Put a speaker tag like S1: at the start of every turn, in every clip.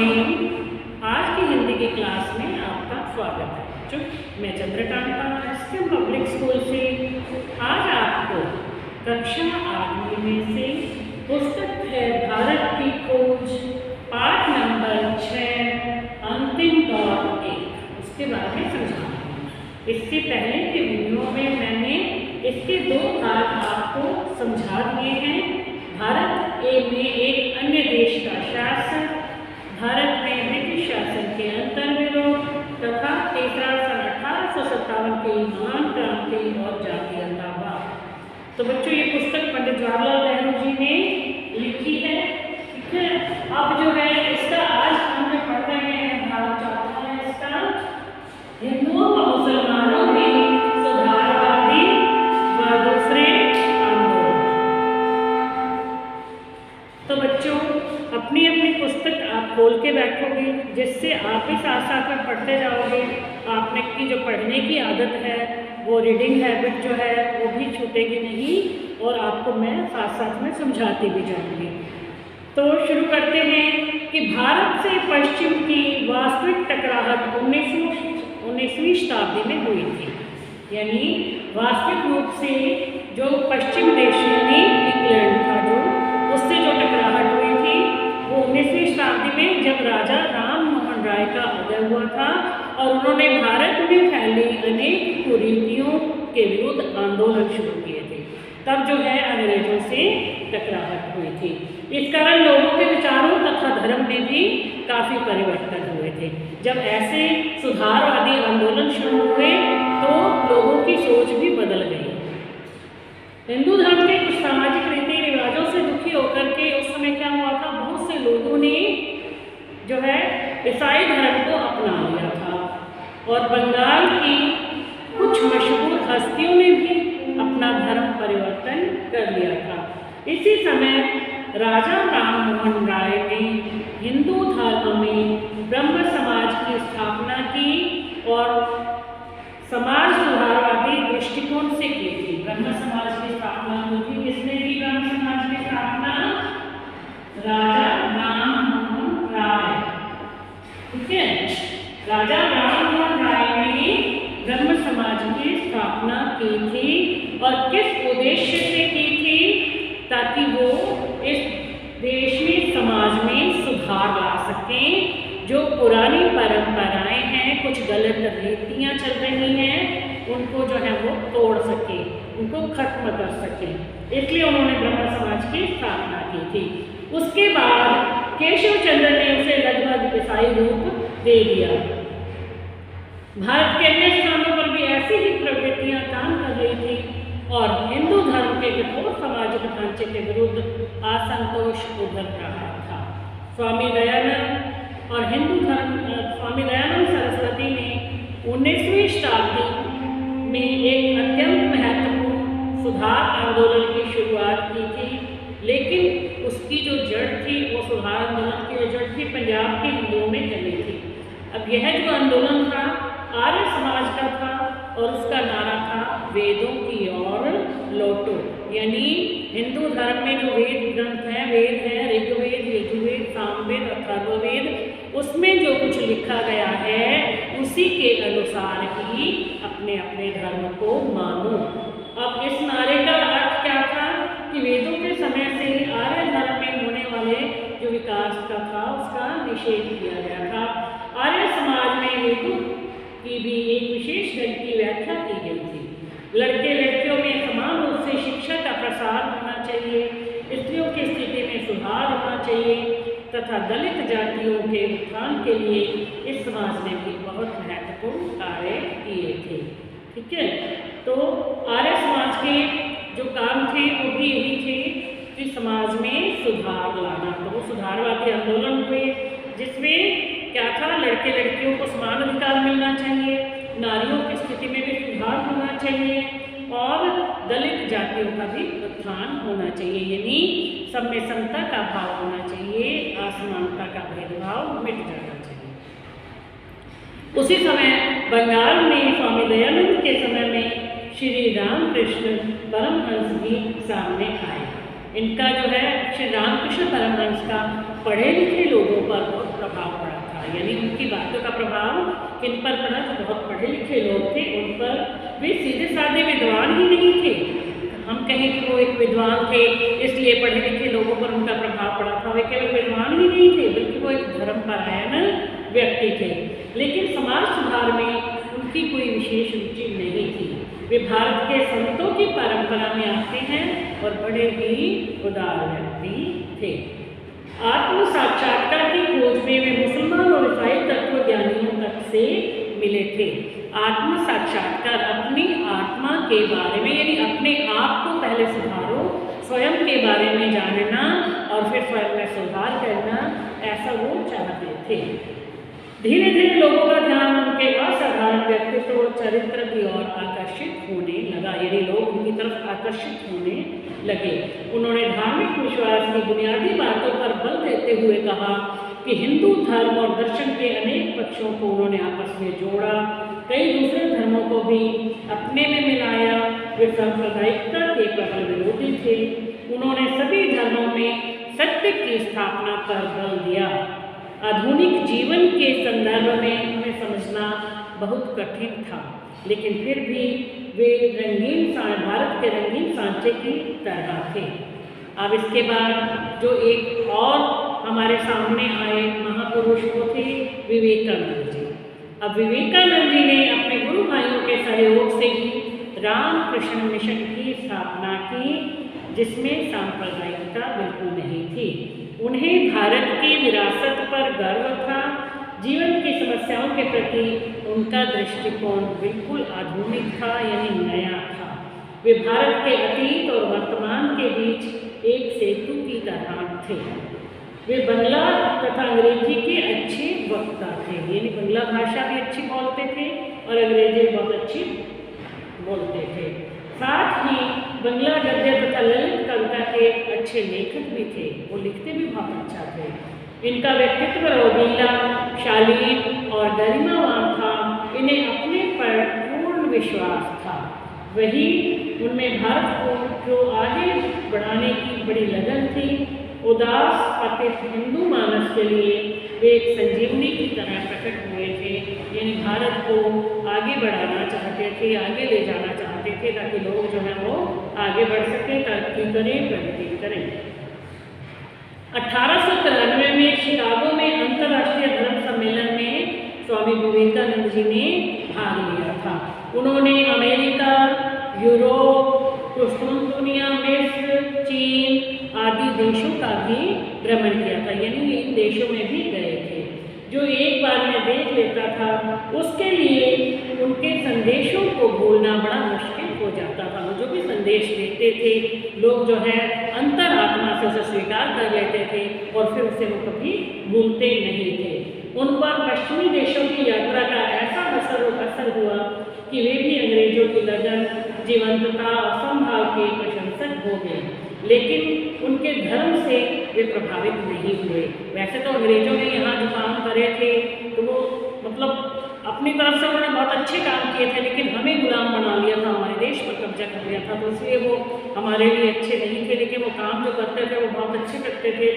S1: Morning. आज की हिंदी की क्लास में आपका स्वागत है बच्चों। मैं चंद्रकांता एसकेएम पब्लिक स्कूल से आज आपको कक्षा 8 में से पुस्तक है भारत की खोज पाठ नंबर 6 अंतिम दौर 1 उसके बारे में समझाऊंगा। इससे पहले के वीडियो में मैंने इसके 2 भाग आपको समझा दिए हैं। भारत में एक अन्य देश का शासन, भारत में ब्रिटिश शासन के अंतर्विरोध तथा तीसरा सन 1857 की महान क्रांति और जातीयतावाद। तो बच्चों ये पुस्तक पंडित जवाहरलाल नेहरू जी ने लिखी है। ठीक है, अब जो है इसका आज हम पढ़ रहे हैं भारत चाहता है इसका हिंदुओं व मुसलमानों में सुधारवादी व दूसरे आंदोलन। तो बच्चों अपनी अपनी पुस्तक आप खोल के बैठोगे, जिससे आप ही साथ साथ में पढ़ते जाओगे। आपने की जो पढ़ने की आदत है वो रीडिंग हैबिट जो है वो भी छूटेगी नहीं और आपको मैं साथ साथ में समझाती भी जाऊंगी। तो शुरू करते हैं कि भारत से पश्चिम की वास्तविक टकराहट 19वीं शताब्दी में हुई थी। यानी वास्तविक रूप से जो पश्चिम देश यानी इंग्लैंड था जो उससे जो टकराहट हुई थी वो 19वीं शताब्दी में जब राजा राम मोहन राय का उदय हुआ था और उन्होंने भारत में फैली अनेक कुरीतियों के विरुद्ध आंदोलन शुरू किए थे। तब जो है अंग्रेजों से टकराहट हुई थी। इस कारण लोगों के विचारों तथा धर्म में भी काफ़ी परिवर्तन हुए थे। जब ऐसे सुधारवादी आंदोलन शुरू हुए तो लोगों की सोच भी बदल गई। हिंदू धर्म के कुछ सामाजिक रीति रिवाजों से दुखी होकर के उस समय क्या हुआ था, बहुत से लोगों ने जो है ईसाई धर्म को अपना लिया था और बंगाल की कुछ मशहूर हस्तियों ने भी अपना धर्म परिवर्तन कर लिया था। इसी समय राजा राम मोहन राय ने हिंदू धर्म में ब्रह्म समाज की स्थापना की और समाज सुधारवादी दृष्टिकोण से की थी। ब्रह्म समाज की स्थापना हुई थी। किसने की ब्रह्म समाज की स्थापना? राजा राम मोहन राय। ठीक है, राजा राम मोहन राय ने ब्रह्म समाज की स्थापना की थी और किस उद्देश्य से की थी? ताकि वो इस देश में समाज में सुधार ला सकें। जो पुरानी परंपराएं हैं, कुछ गलत रीतियां चल रही हैं, उनको जो है वो तोड़ सके, उनको खत्म कर सके। इसलिए उन्होंने ब्रह्म समाज की स्थापना की थी। उसके बाद केशव चंद्र ने उसे लगभग ईसाई रूप दे दिया। भारत के अन्य स्थानों पर भी ऐसी ही प्रवृत्तियां काम कर रही थी और हिंदू धर्म के कठोर सामाजिक ढांचे के विरुद्ध असंतोष उभर रहा था। स्वामी दयानंद और स्वामी दयानंद सरस्वती ने 19वीं शताब्दी में एक अत्यंत महत्वपूर्ण सुधार आंदोलन की शुरुआत की थी, लेकिन उसकी जो जड़ थी वो सुधार आंदोलन की जो जड़ थी पंजाब के हिंदुओं में चली थी। अब यह जो आंदोलन था आर्य समाज का था और उसका नारा था वेदों की ओर लौटो। यानी हिंदू धर्म में जो वेद ग्रंथ हैं, वेद हैं ऋग्वेद, यजुर्वेद, सामवेद, अथर्ववेद, उसमें जो कुछ लिखा गया है उसी के अनुसार ही अपने अपने धर्म को मानो। अब इस नारे का अर्थ क्या था कि वेदों के समय से आर्य धर्म में होने वाले जो विकास का था उसका निषेध किया गया था। आर्य समाज में वेदों की भी एक विशेष दल की व्याख्या की गई थी। लड़के लड़कियों में समान रूप से शिक्षा का प्रसार होना चाहिए, स्त्रियों की स्थिति में सुधार होना चाहिए तथा दलित जातियों के उत्थान के लिए इस समाज ने भी बहुत महत्वपूर्ण कार्य किए थे। ठीक है, तो आर्य समाज के जो काम थे वो भी यही थे कि समाज में सुधार लाना। तो वो सुधारवादी आंदोलन हुए जिसमें क्या था, लड़के लड़कियों को समान अधिकार मिलना चाहिए, नारियों की स्थिति में भी सुधार होना चाहिए और दलित जातियों का भी उत्थान होना चाहिए। यानी सब में समता का भाव होना चाहिए, असमानता का भेदभाव मिट जाना चाहिए। उसी समय बंगाल में स्वामी दयानंद के समय में श्री रामकृष्ण परमहंस भी सामने आए। इनका जो है श्री रामकृष्ण परमहंस का पढ़े लिखे लोगों पर बहुत प्रभाव पड़ा था। यानी उनकी बातों का प्रभाव किन पर पड़ा? जो बहुत पढ़े लिखे लोग थे उन पर। वे सीधे साधे विद्वान ही नहीं थे, हम कहें कि वो एक विद्वान थे इसलिए पढ़े लिखे लोगों पर उनका प्रभाव पड़ा था। वे केवल विद्वान ही नहीं थे बल्कि वो एक धर्मपरायण व्यक्ति थे। लेकिन समाज सुधार में उनकी कोई विशेष रुचि नहीं थी। वे भारत के संतों की परंपरा में आते हैं और बड़े ही उदार व्यक्ति थे। आत्म साक्षात्कार की खोज में वे मुसलमान और ईसाई तत्वज्ञानियों तक से मिले थे। आत्म साक्षात्कार अपनी आत्मा के बारे में, यानी अपने आप को पहले सुधारो, स्वयं के बारे में जानना और फिर स्वयं में सुधार करना, ऐसा वो चाहते थे। धीरे धीरे लोगों का ध्यान उनके असाधारण व्यक्तित्व और चरित्र की ओर आकर्षित होने लगा, यानी लोग उनकी तरफ आकर्षित होने लगे। उन्होंने धार्मिक विश्वास की बुनियादी बातों पर बल देते हुए कहा कि हिंदू धर्म और दर्शन के अनेक पक्षों को उन्होंने आपस में जोड़ा, कई दूसरे धर्मों को भी अपने में मिलाया। वे सांप्रदायिकता के प्रबल विरोधी थे। उन्होंने सभी धर्मों में सत्य की स्थापना पर बल दिया। आधुनिक जीवन के संदर्भ में हमें समझना बहुत कठिन था, लेकिन फिर भी वे भारत के रंगीन सांचे की तरह थे। अब इसके बाद जो एक और हमारे सामने आए महापुरुष वो थे विवेकानंद जी। अब विवेकानंद जी ने अपने गुरु भाइयों के सहयोग से ही रामकृष्ण मिशन की स्थापना की, जिसमें सांप्रदायिकता बिल्कुल नहीं थी। उन्हें भारत की विरासत पर गर्व था। जीवन की समस्याओं के प्रति उनका दृष्टिकोण बिल्कुल आधुनिक था, यानी नया था। वे भारत के अतीत और वर्तमान के बीच एक सेतु की तरह थे। वे बंगला तथा अंग्रेजी के अच्छे वक्ता थे, यानी बंगला भाषा भी अच्छी बोलते थे और अंग्रेजी बहुत अच्छी बोलते थे। साथ ही बंगला गद्य तथा ललित कविता के अच्छे लेखक भी थे, वो लिखते भी बहुत अच्छा थे। इनका व्यक्तित्व रौदीला, शालीन और गरिमावान था। इन्हें अपने पर पूर्ण विश्वास था। वही उनमें भारत को जो आगे बढ़ाने की बड़ी लगन थी। उदास पतित हिंदू मानस के लिए वे एक संजीवनी की तरह प्रकट हुए थे, यानी भारत को आगे बढ़ाना चाहते थे, आगे ले जाना चाहते थे, ताकि लोग जो है वो आगे बढ़ सकें, तरक्की करें, प्रगति करें। 1893 में शिकागो में अंतर्राष्ट्रीय धर्म सम्मेलन में स्वामी विवेकानंद जी ने भाग लिया था। उन्होंने अमेरिका, यूरोप, कुस्तुनतुनिया, मिस्र, चीन आदि देशों का भी भ्रमण किया था, यानी इन देशों में भी गए थे। जो एक बार में देख लेता था उसके लिए उनके संदेशों को भूलना बड़ा मुश्किल हो जाता था। वो जो भी संदेश देते थे लोग जो है अंतरात्मा से उसे स्वीकार कर लेते थे और फिर उसे वो कभी भूलते नहीं थे। उन पर पश्चिमी देशों की यात्रा का ऐसा असर हुआ कि वे भी अंग्रेजों की लगन, जीवंतता और संभाव के प्रशंसक हो गए, लेकिन उनके धर्म से वे प्रभावित नहीं हुए। वैसे तो अंग्रेजों ने यहाँ जो काम करे थे तो वो मतलब अपनी तरफ से उन्होंने बहुत अच्छे काम किए थे, लेकिन हमें गुलाम बना लिया था, हमारे देश पर कब्जा कर लिया था, तो इसलिए वो हमारे लिए अच्छे नहीं थे। लेकिन वो काम जो करते थे वो बहुत अच्छे करते थे।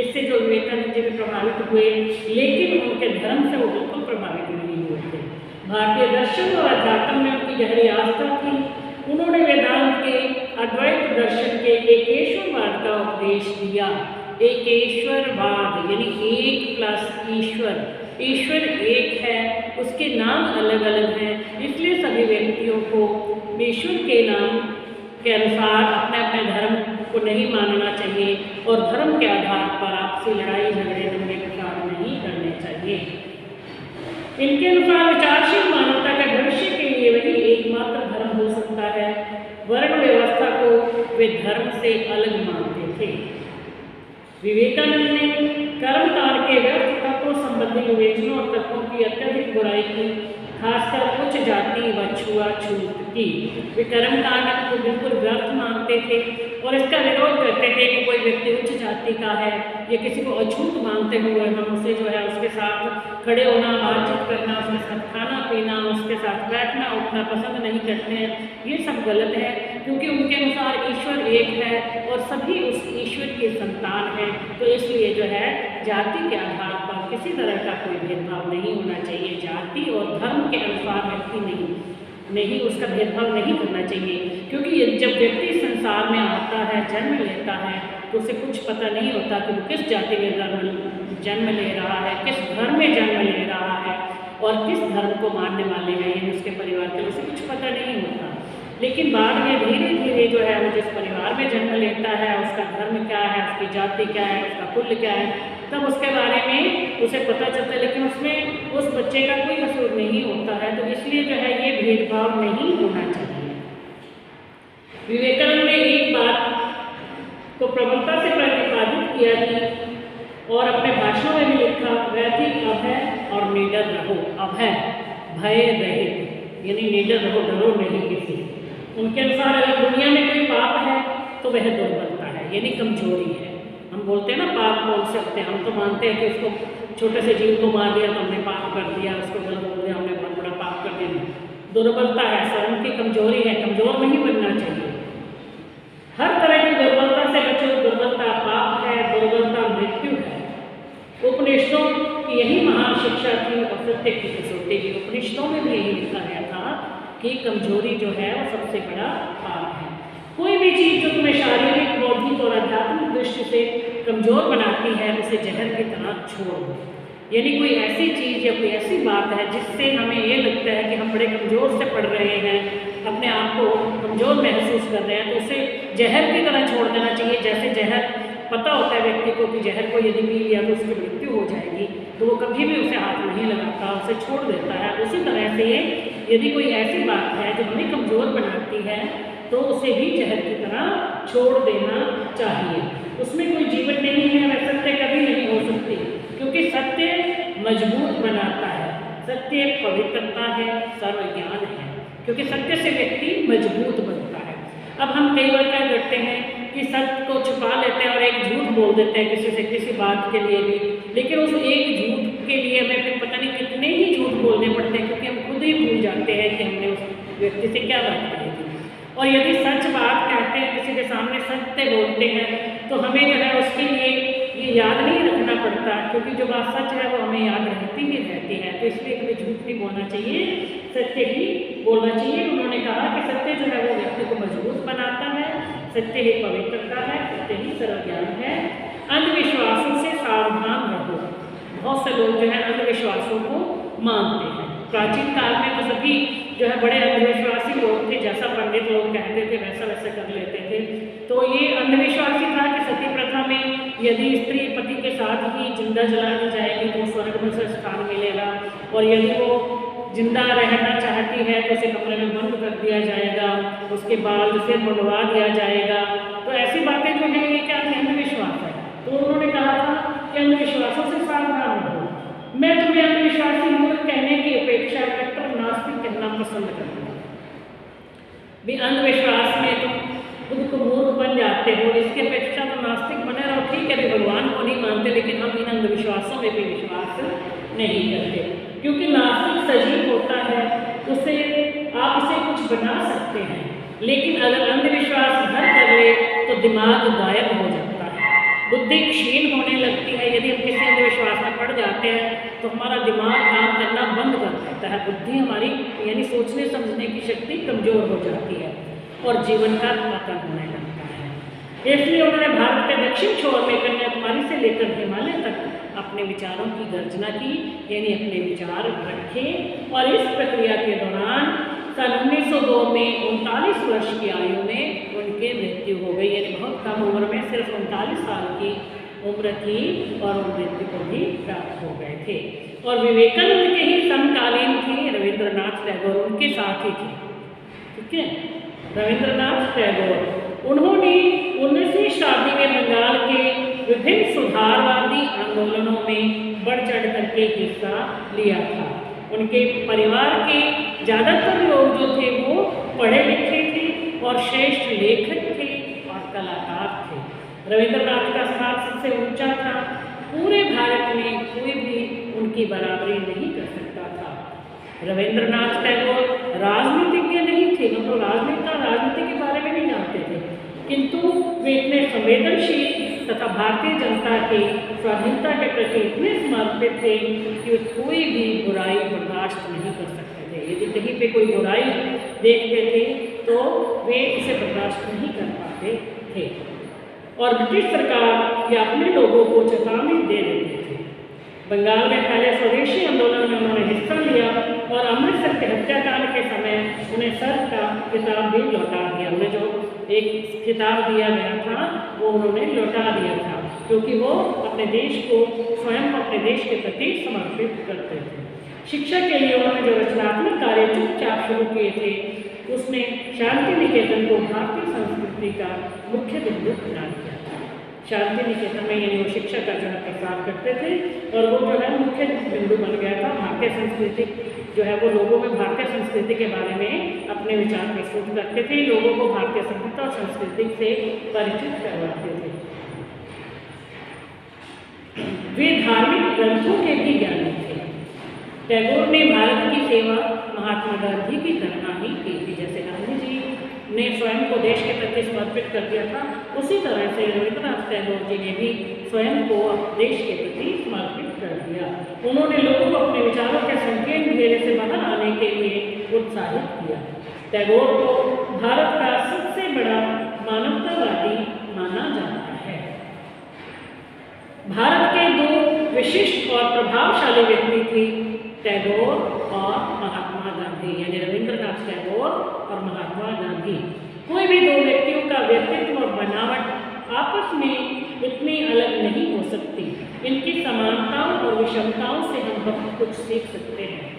S1: इससे जो विवेकानंद जी भी प्रभावित हुए, लेकिन उनके धर्म से वो बिल्कुल प्रभावित नहीं हुए थे। भारतीय दर्शन और अध्यात्म में उनकी गहरी आस्था थी। उन्होंने वेदांत के, अद्वैत दर्शन के एकेश्वरवाद का उपदेश दिया। एकेश्वरवाद यानी एक प्लस ईश्वर, ईश्वर एक है, उसके नाम अलग अलग हैं, इसलिए सभी व्यक्तियों को ईश्वर के नाम के अनुसार अपने अपने धर्म को नहीं मानना चाहिए और धर्म के आधार पर आपसी लड़ाई झगड़े दंगे फसाद नहीं करने चाहिए। इनके अनुसार विचारशील मानवता के भविष्य के लिए वही एकमात्र धर्म हो सकता है। वर्ण व्यवस्था को वे धर्म से अलग मानते थे। विवेकानंद ने कर्मकांड के व्यर्थ तत्वों संबंधी विवेचनों और तत्वों की अत्यधिक बुराई की, खासकर उच्च जाति व छुआछूत की। वे कर्मकांड को बिल्कुल व्यर्थ मानते थे और इसका विरोध करते थे कि कोई व्यक्ति उच्च जाति का है या किसी को अछूत मानते हुए हम उसे जो है उसके साथ खड़े होना, बातचीत करना, उसके साथ खाना पीना, उसके साथ बैठना उठना पसंद नहीं करते हैं। ये सब गलत है, क्योंकि उनके अनुसार ईश्वर एक है और सभी उस ईश्वर की संतान हैं। तो इसलिए जो है जाति के आधार पर किसी तरह का कोई भेदभाव नहीं होना चाहिए। जाति और धर्म के अनुसार व्यक्ति नहीं उसका भेदभाव नहीं करना चाहिए, क्योंकि जब व्यक्ति संसार में आता है, जन्म लेता है, तो उसे कुछ पता नहीं होता कि वो किस जाति में जन्म ले रहा है, किस धर्म में जन्म ले रहा है और किस धर्म को मानने वाले हैं, यानी उसके परिवार के, उसे कुछ पता नहीं होता। लेकिन बाद में धीरे धीरे जो है वो जिस परिवार में जन्म लेता है, उसका धर्म क्या है, उसकी जाति क्या है, उसका कुल क्या है, तब उसके बारे में उसे पता चलता है। लेकिन उसमें उस बच्चे का कोई कसूर नहीं होता है, तो इसलिए जो है ये भेदभाव नहीं होना चाहिए। विवेकानंद ने एक बात को प्रबलता से प्रतिपादित किया थी और अपने भाषणों में भी लिखा, वह थी अभय और निडर रहो। अभय भय रहित, यानी निडर रहो, डरो नहीं किसी। उनके अनुसार अगर दुनिया में कोई पाप है तो वह दुर्बलता है, यानी कमजोरी है। हम बोलते हैं ना पाप कौन से होते हैं, हम तो मानते हैं कि उसको छोटे से जीव को मार दिया तो हमने पाप कर दिया, उसको गलत बोल दिया हमने बहुत बड़ा पाप कर दिया। दुर्बलता है, शर्म की कमजोरी है, कमजोर नहीं बनना चाहिए। हर तरह की दुर्बलता से बचो, दुर्बलता पाप है, दुर्बलता मृत्यु है। उपनिषदों की यही महान शिक्षा थी और सत्य की कसौटी की। उपनिषदों में भी यही लिखा गया था कि कमजोरी जो है वो सबसे बड़ा पाप है। कोई भी चीज़ जो तुम्हें शारीरिक, बौद्धिक और आध्यात्मिक दृष्टि से कमजोर बनाती है, उसे जहर की तरह छोड़ दो। यानी कोई ऐसी चीज़ या कोई ऐसी बात है जिससे हमें ये लगता है कि हम बड़े कमज़ोर से पढ़ रहे हैं, अपने आप को कमज़ोर महसूस कर रहे हैं, तो उसे जहर की तरह छोड़ देना चाहिए। जैसे जहर पता होता है व्यक्ति को कि जहर को यदि पी लिया तो उसकी मृत्यु हो जाएगी, तो वो कभी भी उसे हाथ नहीं लगाता, उसे छोड़ देता है। उसी तरह से यदि कोई ऐसी बात है जो हमें कमज़ोर बनाती है, तो उसे भी जहर की तरह छोड़ देना चाहिए। उसमें कोई जीवन नहीं है, वह सत्य कभी नहीं हो सकती, क्योंकि सत्य मजबूत बनाता है, सत्य पवित्रता है, सर्वज्ञान है, क्योंकि सत्य से व्यक्ति मजबूत बनता है। अब हम कई बार क्या करते हैं कि सत्य को छुपा लेते हैं और एक झूठ बोल देते हैं किसी से, किसी बात के लिए भी, लेकिन उस एक झूठ के लिए हमें फिर पता नहीं कितने ही झूठ बोलने पड़ते हैं, क्योंकि हम खुद ही भूल जाते हैं कि हमने उस व्यक्ति से क्या बात कही थी। और यदि सच बात कहते हैं, किसी के सामने सत्य बोलते हैं, तो हमें जो है उसके लिए ये याद नहीं रखना पड़ता, क्योंकि जो बात सच है वो हमें याद रहती ही रहती है। तो इसलिए कभी झूठ नहीं बोलना चाहिए, सत्य ही बोलना चाहिए। उन्होंने कहा कि सत्य जो है वो व्यक्ति को मजबूत बनाता है, सत्य ही पवित्रता है, सत्य ही सर्वज्ञान है। अंधविश्वासों से सावधान रहो। बहुत से लोग जो है अंधविश्वासों को मानते हैं। प्राचीन काल में तो सभी जो है बड़े अंधविश्वासी लोग थे, जैसा पंडित लोग कहते थे वैसा वैसा कर लेते थे। तो ये अंधविश्वास ही था कि सती प्रथा में यदि स्त्री पति के साथ ही जिंदा जला दी जाएगी तो स्वर्ग में से स्थान मिलेगा, और यदि वो जिंदा रहना चाहती है तो उसे कमरे में बंद कर दिया जाएगा, उसके बाद उसे मुंडवा दिया जाएगा। तो ऐसी बातें जो है ये क्या अंधविश्वास है। तो उन्होंने कहा था कि अंधविश्वासों से सावधान रहो। मैं तुम्हें अंधविश्वासी मूर्ख कहने की अपेक्षा कट्टर नास्तिक कहना पसंद करूँगा। भी अंधविश्वास में तुम खुद को मूर्ख बन जाते हो, इसके अपेक्षा तो नास्तिक बने रहो। ठीक है, भी भगवान को नहीं मानते, लेकिन हम इन अंधविश्वासों में भी विश्वास नहीं करते, क्योंकि नास्तिक सजीव होता है, उसे आप उसे कुछ बना सकते हैं, लेकिन अगर अंधविश्वास घर कर ले तो दिमाग गायब हो जाता है, बुद्धि क्षीण होने लगती है। यदि हम किसी अंधविश्वास में पड़ जाते हैं तो हमारा दिमाग काम करना बंद कर देता है, बुद्धि हमारी यानी सोचने समझने की शक्ति कमज़ोर हो जाती है और जीवन का पतन होने लगता है। इसलिए उन्होंने भारत के दक्षिण छोर में कन्याकुमारी से लेकर हिमालय तक अपने विचारों की गर्जना की, यानी अपने विचार रखे। और इस प्रक्रिया के दौरान सन 1902 में 39 वर्ष की आयु में उनकी मृत्यु हो गई, यानी बहुत कम उम्र में, सिर्फ 39 साल की उम्र थी और वो मृत्यु को भी प्राप्त हो गए थे। और विवेकानंद के ही समकालीन थे रविंद्रनाथ टैगोर, उनके साथ ही थे। ठीक है, रविंद्रनाथ टैगोर, उन्होंने 19वीं शताब्दी में बंगाल के विभिन्न सुधारवादी आंदोलनों में बढ़ चढ़ करके हिस्सा लिया था। उनके परिवार के ज़्यादातर लोग जो थे वो पढ़े लिखे थे और श्रेष्ठ लेखक थे और कलाकार थे। रविंद्रनाथ का स्थान सबसे ऊंचा था, पूरे भारत में कोई भी उनकी बराबरी नहीं कर सकता था। रविंद्रनाथ टैगोर राजनीतिज्ञ नहीं थे, मतलब राजनीति के बारे में नहीं जानते थे, किंतु वे इतने संवेदनशील तथा भारतीय जनता के स्वाधीनता के प्रति इतने समर्पित थे कि वे कोई भी बुराई बर्दाश्त नहीं कर सकते थे। यदि कहीं पे कोई बुराई देखते थे तो वे इसे बर्दाश्त नहीं कर पाते थे और ब्रिटिश सरकार या अपने लोगों को चेतावनी दे देती थी। बंगाल में पहले स्वदेशी आंदोलन में उन्होंने हिस्सा लिया और अमृतसर के हत्याकांड के समय उन्हें सर का खिताब भी लौटा दिया। उन्हें जो एक खिताब दिया गया था वो उन्होंने लौटा दिया था, क्योंकि वो अपने देश को स्वयं अपने देश के प्रति समर्पित करते थे। शिक्षा के लिए उन्होंने जो रचनात्मक कार्य चुपचाप शुरू किए थे उसने शांति निकेतन को भारतीय संस्कृति का मुख्य बिंदु बना दिया था। शांति निकेतन में यानी वो शिक्षा का जो है प्रसार करते थे और वो जो है मुख्य बिंदु बन गया था। भारतीय संस्कृति जो है वो लोगों में भारतीय संस्कृति के बारे में अपने विचार प्रस्तुत करते थे, लोगों को भारतीय सभ्यता और संस्कृति से परिचित करवाते थे। वे धार्मिक ग्रंथों के भी ज्ञानी थे। टैगोर ने भारत की सेवा महात्मा गांधी की तरह ही की थी। जैसे गांधी जी ने स्वयं को देश के प्रति समर्पित कर दिया था, उसी तरह से रविंद्रनाथ टैगोर जी ने भी स्वयं को देश के प्रति समर्पित कर दिया। उन्होंने लोगों को अपने विचारों के संकीर्ण घेरे से बाहर आने के लिए उत्साहित किया। टैगोर को भारत का सबसे बड़ा मानवतावादी माना जाता है। भारत के दो विशिष्ट और प्रभावशाली व्यक्ति थे, टैगोर और महात्मा गांधी, यानी रविंद्रनाथ टैगोर और महात्मा गांधी। कोई भी दो व्यक्तियों का व्यक्तित्व और बनावट आपस में इतनी अलग नहीं हो सकती। इनकी समानताओं और विषमताओं से हम बहुत कुछ सीख सकते हैं।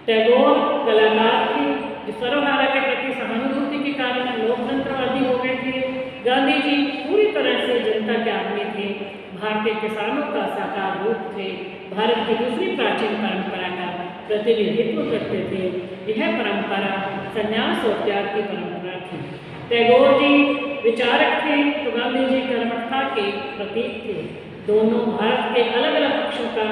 S1: टैगोर कलाकार थे जो सर्वहारा के प्रति सहानुभूति के कारण लोकतंत्रवादी हो गए थे। गांधी जी पूरी तरह से जनता के आदमी थे, भारतीय किसानों का साकार रूप थे, भारत की दूसरी प्राचीन परंपरा का प्रतिनिधित्व करते थे। यह परंपरा संन्यास और त्याग की परंपरा थी। टैगोर जी विचारक थे तो गांधी जी कर्मठता के प्रतीक थे। दोनों भारत के अलग अलग पक्षों का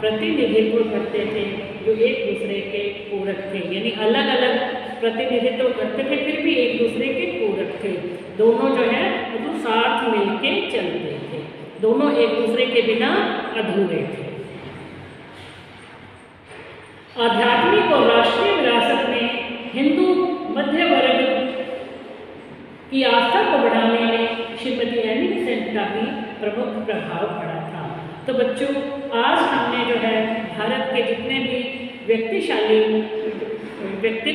S1: प्रतिनिधित्व करते थे जो एक दूसरे के पूरक थे, यानी अलग अलग प्रतिनिधित्व करते थे फिर भी एक दूसरे के पूरक थे। दोनों जो है वो साथ मिलके चलते थे, दोनों एक दूसरे के बिना अधूरे थे। आध्यात्मिक और राष्ट्रीय विरासत में हिंदू मध्य वर्ग की आस्था को बढ़ाने में श्रीमती एनी बेसेंट का भी प्रमुख प्रभाव पड़ा था। तो बच्चों, आज हमने जो है भारत के जितने भी व्यक्तिशाली व्यक्ति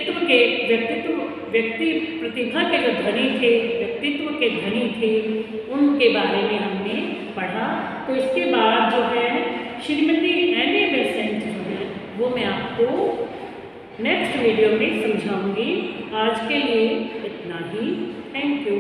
S1: प्रतिभा के जो धनी थे, व्यक्तित्व के धनी थे, उनके बारे में हमने पढ़ा। तो इसके बाद जो है श्रीमती एनी बेसेंट जो है वो मैं आपको नेक्स्ट वीडियो में समझाऊंगी। आज के लिए इतना ही। Thank you.